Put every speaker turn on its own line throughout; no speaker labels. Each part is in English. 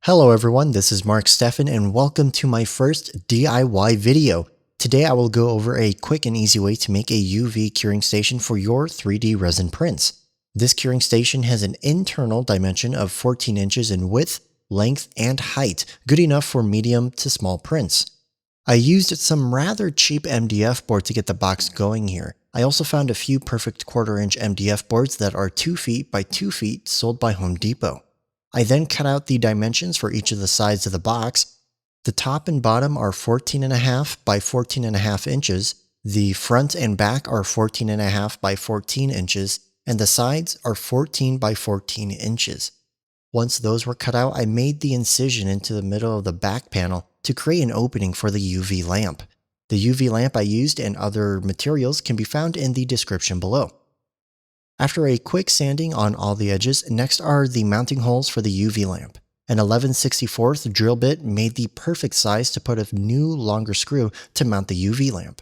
Hello everyone, this is Mark Steffen and welcome to my first DIY video. Today I will go over a quick and easy way to make a UV curing station for your 3D resin prints. This curing station has an internal dimension of 14 inches in width, length, and height, good enough for medium to small prints. I used some rather cheap MDF board to get the box going here. I also found a few perfect 1/4 inch MDF boards that are 2 feet by 2 feet sold by Home Depot. I then cut out the dimensions for each of the sides of the box. The top and bottom are 14.5 by 14.5 inches, the front and back are 14.5 by 14 inches, and the sides are 14 by 14 inches. Once those were cut out, I made the incision into the middle of the back panel to create an opening for the UV lamp. The UV lamp I used and other materials can be found in the description below. After a quick sanding on all the edges, next are the mounting holes for the UV lamp. An 11/64 drill bit made the perfect size to put a new longer screw to mount the UV lamp.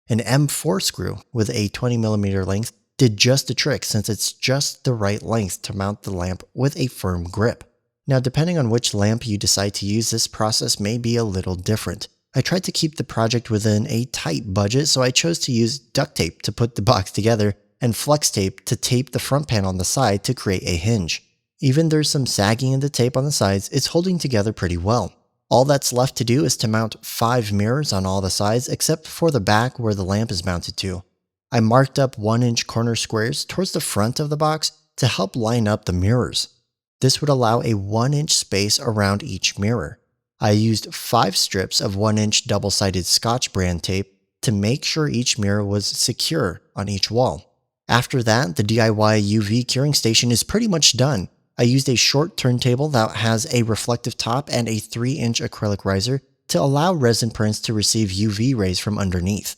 An M4 screw with a 20mm length did just the trick since it's just the right length to mount the lamp with a firm grip. Now depending on which lamp you decide to use, this process may be a little different. I tried to keep the project within a tight budget, so I chose to use duct tape to put the box together and flex tape to tape the front panel on the side to create a hinge. Even there's some sagging in the tape on the sides, it's holding together pretty well. All that's left to do is to mount 5 mirrors on all the sides except for the back where the lamp is mounted to. I marked up 1-inch corner squares towards the front of the box to help line up the mirrors. This would allow a 1-inch space around each mirror. I used 5 strips of 1-inch double-sided Scotch brand tape to make sure each mirror was secure on each wall. After that, the DIY UV curing station is pretty much done. I used a short turntable that has a reflective top and a 3-inch acrylic riser to allow resin prints to receive UV rays from underneath.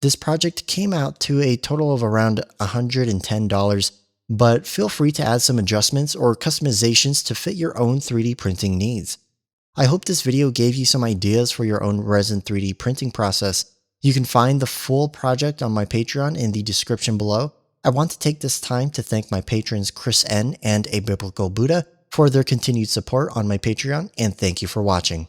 This project came out to a total of around $110, but feel free to add some adjustments or customizations to fit your own 3D printing needs. I hope this video gave you some ideas for your own resin 3D printing process. You can find the full project on my Patreon in the description below. I want to take this time to thank my patrons Chris N. and A Biblical Buddha for their continued support on my Patreon, and thank you for watching.